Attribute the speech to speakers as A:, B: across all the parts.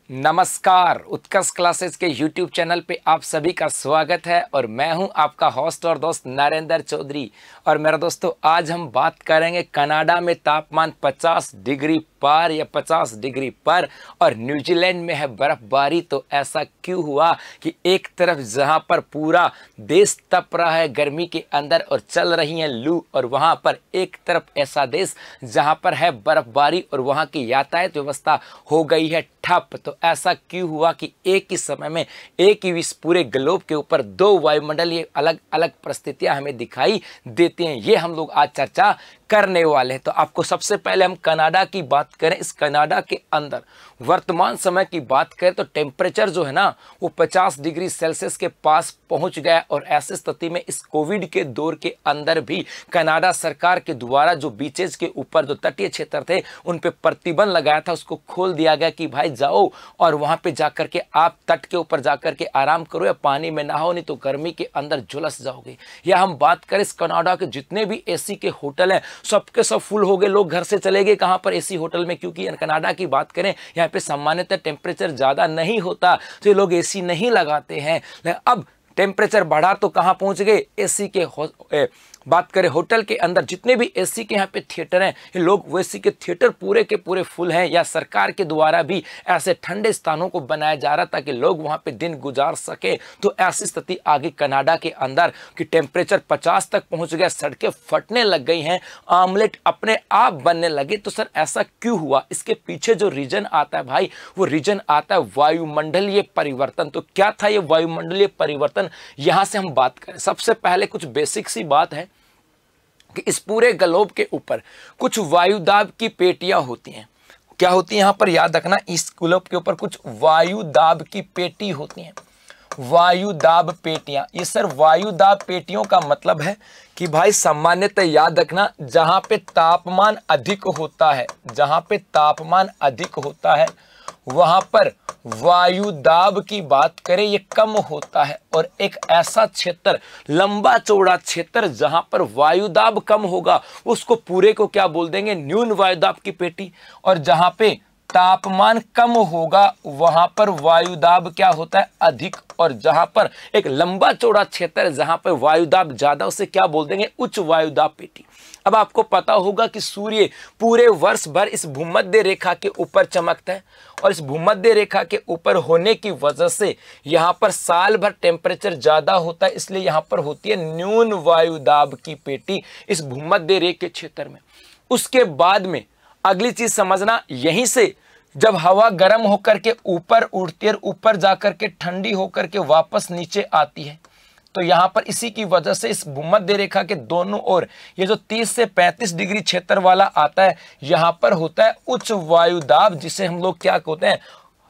A: नमस्कार। उत्कर्ष क्लासेस के YouTube channel पे आप सभी का स्वागत है और मैं हूं आपका होस्ट और दोस्त नरेंद्र चौधरी। और मेरे दोस्तों, आज हम बात करेंगे कनाडा में तापमान 50 डिग्री पार या 50 डिग्री पर और न्यूजीलैंड में है बर्फबारी। तो ऐसा क्यों हुआ कि एक तरफ जहां पर पूरा देश तप रहा है गर्मी के अंदर और चल रही है लू, और वहां पर एक तरफ ऐसा देश जहां पर है बर्फबारी और वहां की यातायात व्यवस्था हो गई है ठप। तो ऐसा क्यों हुआ कि एक ही समय में एक ही इस पूरे ग्लोब के ऊपर दो वायुमंडलीय अलग अलग परिस्थितियां हमें दिखाई देती हैं, ये हम लोग आज चर्चा करने वाले हैं। तो आपको सबसे पहले हम कनाडा की बात करें। इस कनाडा के अंदर वर्तमान समय की बात करें तो टेम्परेचर जो है ना वो 50 डिग्री सेल्सियस के पास पहुंच गया। और ऐसी स्थिति में इस कोविड के दौर के अंदर भी कनाडा सरकार के द्वारा जो बीचेज के ऊपर जो तटीय क्षेत्र थे उन पे प्रतिबंध लगाया था, उसको खोल दिया गया कि भाई जाओ और वहां पे जाकर के आप तट के ऊपर जाकर के आराम करो या पानी में नहाओ, नहीं तो गर्मी के अंदर झुलस जाओगे। या हम बात करें इस कनाडा के जितने भी एसी के होटल हैं सबके सब फुल हो गए, लोग घर से चले गए कहां पर एसी होटल में, क्योंकि कनाडा की बात करें यहाँ पे सामान्यतः टेम्परेचर ज्यादा नहीं होता तो ये लोग एसी नहीं लगाते हैं। अब टेम्परेचर बढ़ा तो कहां पहुंच गए, एसी के बात करें होटल के अंदर जितने भी एसी के यहाँ पे थिएटर हैं ये लोग वो एसी के थिएटर पूरे के पूरे फुल हैं। या सरकार के द्वारा भी ऐसे ठंडे स्थानों को बनाया जा रहा ताकि लोग वहाँ पे दिन गुजार सके। तो ऐसी स्थिति आ गई कनाडा के अंदर कि टेम्परेचर 50 तक पहुँच गया, सड़कें फटने लग गई हैं, आमलेट अपने आप बनने लगे। तो सर ऐसा क्यों हुआ? इसके पीछे जो रीजन आता है भाई वो रीजन आता है वायुमंडलीय परिवर्तन। तो क्या था ये वायुमंडलीय परिवर्तन, यहाँ से हम बात करें। सबसे पहले कुछ बेसिक सी बात है कि इस पूरे ग्लोब के ऊपर कुछ वायुदाब की पेटियां होती हैं। क्या होती है यहाँ पर याद रखना, इस ग्लोब के ऊपर कुछ वायुदाब की पेटी होती हैं। वायुदाब पेटियां, ये सर वायुदाब पेटियों का मतलब है कि भाई सामान्यतः याद रखना जहां पे तापमान अधिक होता है, जहां पे तापमान अधिक होता है वहां पर वायुदाब की बात करें ये कम होता है। और एक ऐसा क्षेत्र, लंबा चौड़ा क्षेत्र जहां पर वायुदाब कम होगा उसको पूरे को क्या बोल देंगे, न्यून वायुदाब की पेटी। और जहां पे तापमान कम होगा वहां पर वायुदाब क्या होता है, अधिक। और जहां पर एक लंबा चौड़ा क्षेत्र जहां पर वायुदाब ज्यादा उसे क्या बोल देंगे, उच्च वायुदाब पेटी। अब आपको पता होगा कि सूर्य पूरे वर्ष भर इस भूमध्य रेखा के ऊपर चमकता है और इस भूमध्य रेखा के ऊपर होने की वजह से यहाँ पर साल भर टेम्परेचर ज्यादा होता है, इसलिए यहाँ पर होती है न्यून वायुदाब की पेटी इस भूमध्य रेखा के क्षेत्र में। उसके बाद में अगली चीज समझना, यहीं से जब हवा गर्म होकर के ऊपर उड़ती है, ऊपर जाकर के ठंडी होकर के वापस नीचे आती है, तो यहाँ पर इसी की वजह से इस भूमध्य रेखा के दोनों ओर ये जो 30 से 35 डिग्री क्षेत्र वाला आता है यहाँ पर होता है उच्च वायुदाब, जिसे हम लोग क्या कहते हैं,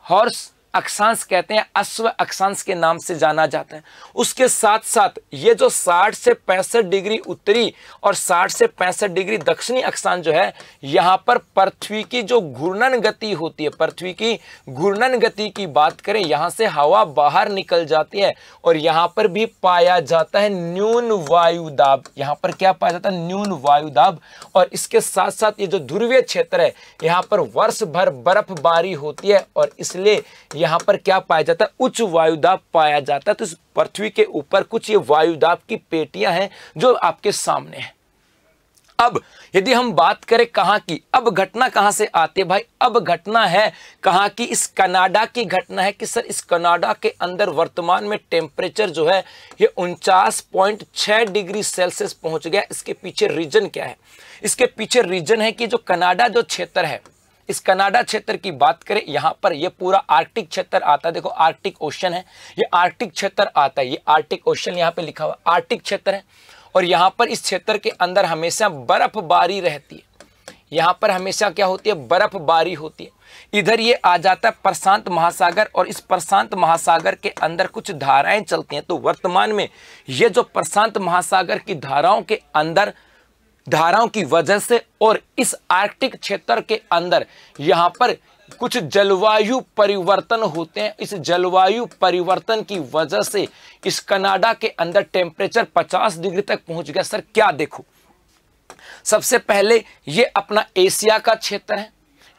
A: हॉर्स अक्षांश कहते हैं, अश्व अक्षांश के नाम से जाना जाता है। उसके साथ साथ ये जो 60 से 65 डिग्री उत्तरी और 60 से 65 डिग्री दक्षिणी अक्षांश जो है, यहाँ पर पृथ्वी की जो घूर्णन गति होती है, पृथ्वी की घूर्णन गति की बात करें, यहाँ से हवा बाहर निकल जाती है और यहाँ पर भी पाया जाता है न्यून वायुदाब। यहाँ पर क्या पाया जाता है, न्यून वायुदाब। और इसके साथ साथ ये जो ध्रुवीय क्षेत्र है यहाँ पर वर्ष भर बर्फबारी होती है और इसलिए यहाँ पर क्या पाया जाता है, उच्च वायुदाब पाया जाता है। तो इस पृथ्वी के ऊपर कुछ ये वायुदाब की पेटियां हैं जो आपके सामने हैं। अब यदि हम बात करें कहां की, अब घटना कहां से आती है भाई, अब घटना है कहां की, इस कनाडा की घटना है कि सर इस कनाडा के अंदर वर्तमान में टेम्परेचर जो है ये 49.6 डिग्री सेल्सियस पहुंच गया। इसके पीछे रीजन क्या है, इसके पीछे रीजन है कि जो कनाडा जो क्षेत्र है, इस कनाडा क्षेत्र की बात करें, यहां पर ये पूरा आर्कटिक क्षेत्र आता है। देखो आर्कटिक ओशन है, ये आर्कटिक क्षेत्र आता है, ये आर्कटिक ओशन यहाँ पे लिखा हुआ आर्कटिक क्षेत्र है। और यहाँ पर इस क्षेत्र के अंदर हमेशा बर्फबारी रहती है, यहाँ पर हमेशा क्या होती है, बर्फबारी होती है। इधर ये आ जाता है प्रशांत महासागर और इस प्रशांत महासागर के अंदर कुछ धाराएं चलती हैं। तो वर्तमान में ये जो प्रशांत महासागर की धाराओं के अंदर धाराओं की वजह से और इस आर्कटिक क्षेत्र के अंदर यहाँ पर कुछ जलवायु परिवर्तन होते हैं। इस जलवायु परिवर्तन की वजह से इस कनाडा के अंदर टेम्परेचर 50 डिग्री तक पहुंच गया। सर क्या देखो, सबसे पहले ये अपना एशिया का क्षेत्र है,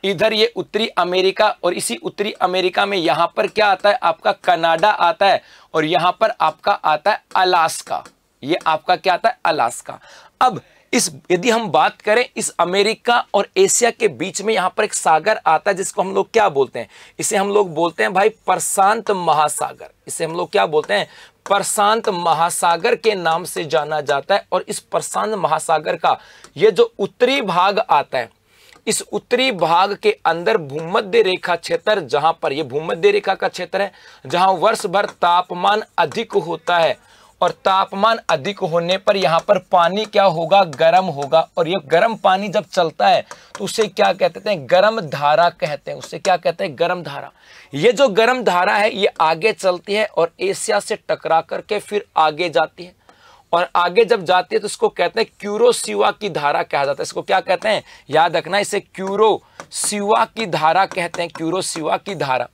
A: इधर ये उत्तरी अमेरिका, और इसी उत्तरी अमेरिका में यहाँ पर क्या आता है आपका कनाडा आता है, और यहाँ पर आपका आता है अलास्का। ये आपका क्या आता है अलास्का। अब इस यदि हम बात करें इस अमेरिका और एशिया के बीच में यहाँ पर एक सागर आता है जिसको हम लोग क्या बोलते हैं, इसे हम लोग बोलते हैं भाई प्रशांत महासागर। इसे हम लोग क्या बोलते हैं, प्रशांत महासागर के नाम से जाना जाता है। और इस प्रशांत महासागर का ये जो उत्तरी भाग आता है, इस उत्तरी भाग के अंदर भूमध्य रेखा क्षेत्र, जहां पर ये भूमध्य रेखा का क्षेत्र है, जहां वर्ष भर तापमान अधिक होता है, और तापमान अधिक होने पर यहाँ पर पानी क्या होगा, गर्म होगा। और ये गर्म पानी जब चलता है तो उसे क्या कहते हैं, गर्म धारा कहते हैं। उसे क्या कहते हैं, गर्म धारा। ये जो गर्म धारा है ये आगे चलती है और एशिया से टकरा करके फिर आगे जाती है, और आगे जब जाती है तो इसको कहते हैं क्यूरोसिवा की धारा कहा जाता है। इसको क्या कहते हैं, याद रखना, इसे क्यूरोसिवा की धारा कहते हैं, क्यूरोसिवा की धारा।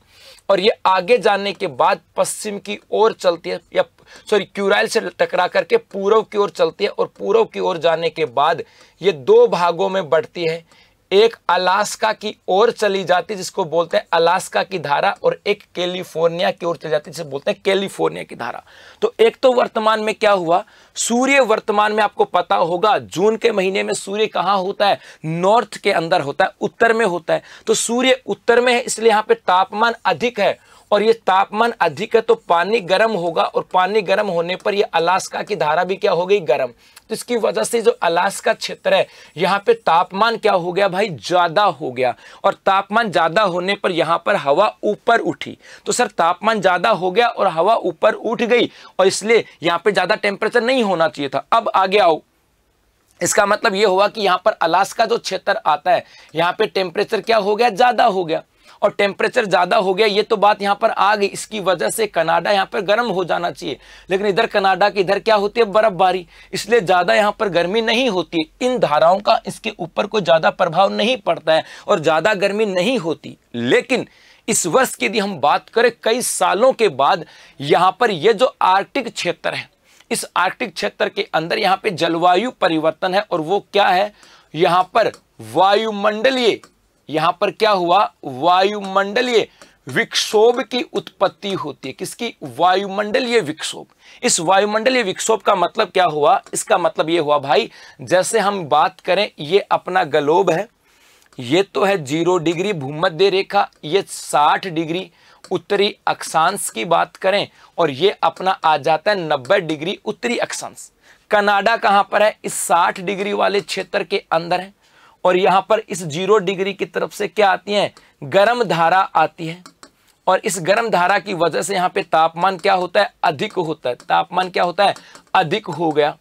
A: और ये आगे जाने के बाद पश्चिम की ओर चलती है, या सॉरी क्यूराइल से टकरा करके पूर्व की ओर चलती है, और पूर्व की ओर जाने के बाद ये दो भागों में बढ़ती है। एक अलास्का की ओर चली जाती है जिसको बोलते हैं अलास्का की धारा, और एक कैलिफोर्निया की ओर चली जाती है जिसे बोलते हैं कैलिफोर्निया की धारा। तो एक तो वर्तमान में क्या हुआ, सूर्य वर्तमान में आपको पता होगा जून के महीने में सूर्य कहाँ होता है, नॉर्थ के अंदर होता है, उत्तर में होता है। तो सूर्य उत्तर में है इसलिए यहाँ पे तापमान अधिक है, और ये तापमान अधिक है तो पानी गर्म होगा, और पानी गर्म होने पर ये अलास्का की धारा भी क्या हो गई, गर्म। तो इसकी वजह से जो अलास्का क्षेत्र है यहाँ पे तापमान क्या हो गया भाई, ज्यादा हो गया। और तापमान ज्यादा होने पर यहाँ पर हवा ऊपर उठी। तो सर तापमान ज्यादा हो गया और हवा ऊपर उठ गई, और इसलिए यहाँ पे ज्यादा टेम्परेचर नहीं होना चाहिए था। अब आगे आओ, इसका मतलब ये हुआ कि यहाँ पर अलास्का जो क्षेत्र आता है यहाँ पे टेम्परेचर क्या हो गया, ज्यादा हो गया। और टेम्परेचर ज्यादा हो गया, ये तो बात यहाँ पर आ गई। इसकी वजह से कनाडा यहाँ पर गर्म हो जाना चाहिए, लेकिन इधर कनाडा के इधर क्या होती है, बर्फबारी, इसलिए ज्यादा यहाँ पर गर्मी नहीं होती है। इन धाराओं का इसके ऊपर कोई ज्यादा प्रभाव नहीं पड़ता है और ज्यादा गर्मी नहीं होती। लेकिन इस वर्ष की यदि हम बात करें, कई सालों के बाद यहाँ पर यह जो आर्कटिक क्षेत्र है, इस आर्कटिक क्षेत्र के अंदर यहाँ पे जलवायु परिवर्तन है। और वो क्या है, यहाँ पर वायुमंडलीय, यहां पर क्या हुआ, वायुमंडलीय विक्षोभ की उत्पत्ति होती है। किसकी, वायुमंडलीय विक्षोभ। इस वायुमंडलीय विक्षोभ का मतलब क्या हुआ, इसका मतलब ये हुआ भाई, जैसे हम बात करें ये अपना ग्लोब है, ये तो है 0 डिग्री भूमध्य रेखा, ये 60 डिग्री उत्तरी अक्षांश की बात करें, और ये अपना आ जाता है 90 डिग्री उत्तरी अक्षांश। कनाडा कहां पर है, इस 60 डिग्री वाले क्षेत्र के अंदर है, और यहां पर इस 0 डिग्री की तरफ से क्या आती है, गर्म धारा आती है। और इस गर्म धारा की वजह से यहाँ पे तापमान क्या होता है, अधिक होता है। तापमान क्या होता है, अधिक हो गया।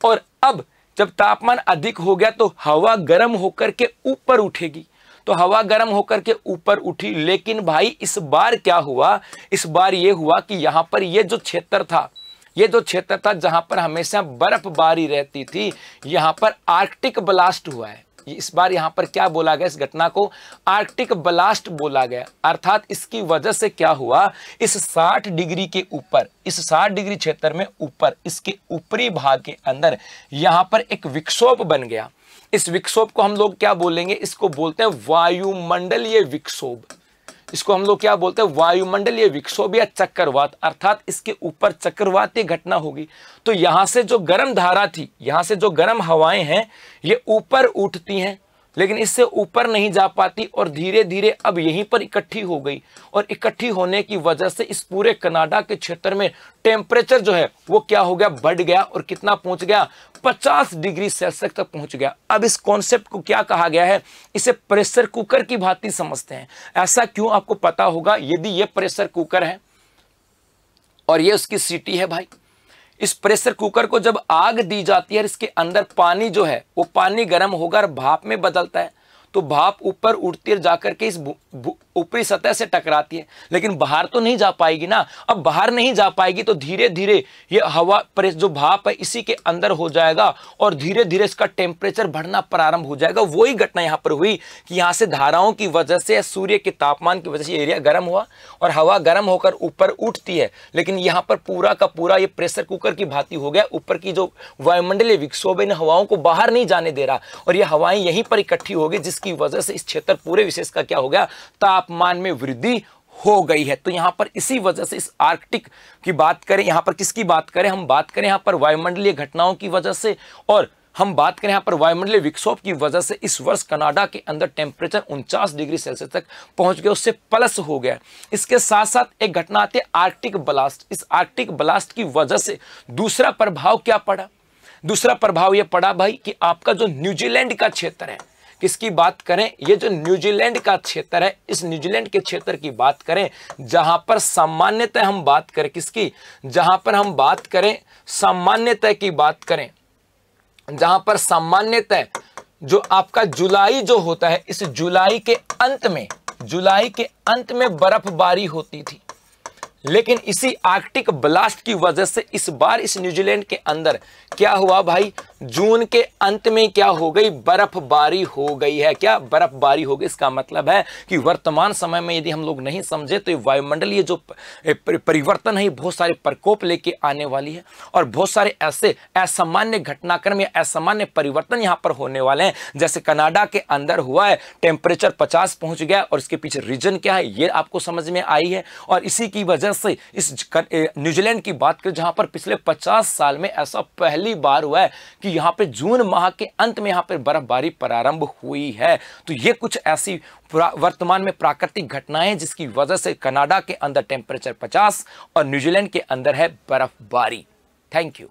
A: और अब जब तापमान अधिक हो गया तो हवा गर्म होकर के ऊपर उठेगी। तो हवा गर्म होकर के ऊपर उठी, लेकिन भाई इस बार क्या हुआ, इस बार ये हुआ कि यहाँ पर ये जो क्षेत्र था, ये जो क्षेत्र था जहां पर हमेशा बर्फबारी रहती थी, यहाँ पर आर्कटिक ब्लास्ट हुआ है। इस बार यहाँ पर क्या बोला गया, इस घटना को आर्कटिक ब्लास्ट बोला गया। अर्थात इसकी वजह से क्या हुआ, इस 60 डिग्री के ऊपर, इस 60 डिग्री क्षेत्र में ऊपर, इसके ऊपरी भाग के अंदर यहाँ पर एक विक्षोभ बन गया। इस विक्षोभ को हम लोग क्या बोलेंगे, इसको बोलते हैं वायुमंडलीय विक्षोभ। इसको हम लोग क्या बोलते हैं, वायुमंडलीय विक्षोभ या चक्रवात। अर्थात इसके ऊपर चक्रवाती घटना होगी। तो यहां से जो गर्म धारा थी, यहां से जो गर्म हवाएं हैं, ये ऊपर उठती हैं, लेकिन इससे ऊपर नहीं जा पाती, और धीरे धीरे अब यहीं पर इकट्ठी हो गई। और इकट्ठी होने की वजह से इस पूरे कनाडा के क्षेत्र में टेम्परेचर जो है वो क्या हो गया, बढ़ गया, और कितना पहुंच गया, 50 डिग्री सेल्सियस तक पहुंच गया। अब इस कॉन्सेप्ट को क्या कहा गया है, इसे प्रेशर कुकर की भांति समझते हैं। ऐसा क्यों, आपको पता होगा, यदि ये प्रेशर कुकर है और ये उसकी सीटी है भाई, इस प्रेशर कुकर को जब आग दी जाती है, इसके अंदर पानी जो है वो पानी गर्म होकर भाप में बदलता है। तो भाप ऊपर उठती है, जाकर के इस ऊपरी सतह से टकराती है, लेकिन बाहर तो नहीं जा पाएगी ना। अब बाहर नहीं जा पाएगी तो धीरे धीरे ये हवा प्रेस जो भाप है इसी के अंदर हो जाएगा और धीरे धीरे इसका टेम्परेचर बढ़ना प्रारंभ हो जाएगा। वही घटना यहाँ पर हुई कि यहाँ से धाराओं की वजह से, सूर्य के तापमान की वजह से एरिया गर्म हुआ और हवा गर्म होकर ऊपर उठती है, लेकिन यहाँ पर पूरा का पूरा ये प्रेशर कुकर की भांति हो गया। ऊपर की जो वायुमंडलीय विक्षोभ इन हवाओं को बाहर नहीं जाने दे रहा और ये हवाएं यहीं पर इकट्ठी हो गई, जिसकी वजह से इस क्षेत्र पूरे विशेष का क्या हो गया, तापमान में वृद्धि हो गई है। तो यहां पर इसी वजह से इस आर्कटिक की बात करें, यहां पर किसकी बात करें, हम बात करें यहां पर वायुमंडलीय घटनाओं की वजह से, और हम बात करें यहां पर वायुमंडलीय विक्षोभ की वजह से इस वर्ष कनाडा के अंदर टेम्परेचर 49 डिग्री सेल्सियस तक पहुंच गया, उससे प्लस हो गया। इसके साथ साथ एक घटना आती है आर्कटिक ब्लास्ट। इस आर्कटिक ब्लास्ट की वजह से दूसरा प्रभाव क्या पड़ा, दूसरा प्रभाव यह पड़ा भाई कि आपका जो न्यूजीलैंड का क्षेत्र है, किसकी बात करें, ये जो न्यूजीलैंड का क्षेत्र है, इस न्यूजीलैंड के क्षेत्र की बात करें जहां पर सामान्यतः हम बात करें किसकी, जहां पर हम बात करें सामान्यतः की बात करें, जहां पर सामान्यतः जो आपका जुलाई जो होता है, इस जुलाई के अंत में बर्फबारी होती थी। लेकिन इसी आर्कटिक ब्लास्ट की वजह से इस बार इस न्यूजीलैंड के अंदर क्या हुआ भाई, जून के अंत में क्या हो गई, बर्फबारी हो गई है। क्या बर्फबारी हो गई, इसका मतलब है कि वर्तमान समय में यदि हम लोग नहीं समझे तो ये वायुमंडलीय जो परिवर्तन है बहुत सारे प्रकोप लेके आने वाली है और बहुत सारे ऐसे असामान्य घटनाक्रम या असामान्य परिवर्तन यहाँ पर होने वाले हैं। जैसे कनाडा के अंदर हुआ है, टेम्परेचर 50 पहुंच गया और इसके पीछे रीजन क्या है ये आपको समझ में आई है। और इसी की वजह से इस न्यूजीलैंड की बात करें जहां पर पिछले 50 साल में ऐसा पहली बार हुआ है कि यहां पे जून माह के अंत में यहां पे बर्फबारी प्रारंभ हुई है। तो ये कुछ ऐसी वर्तमान में प्राकृतिक घटनाएं जिसकी वजह से कनाडा के अंदर टेम्परेचर 50 और न्यूजीलैंड के अंदर है बर्फबारी। Thank you.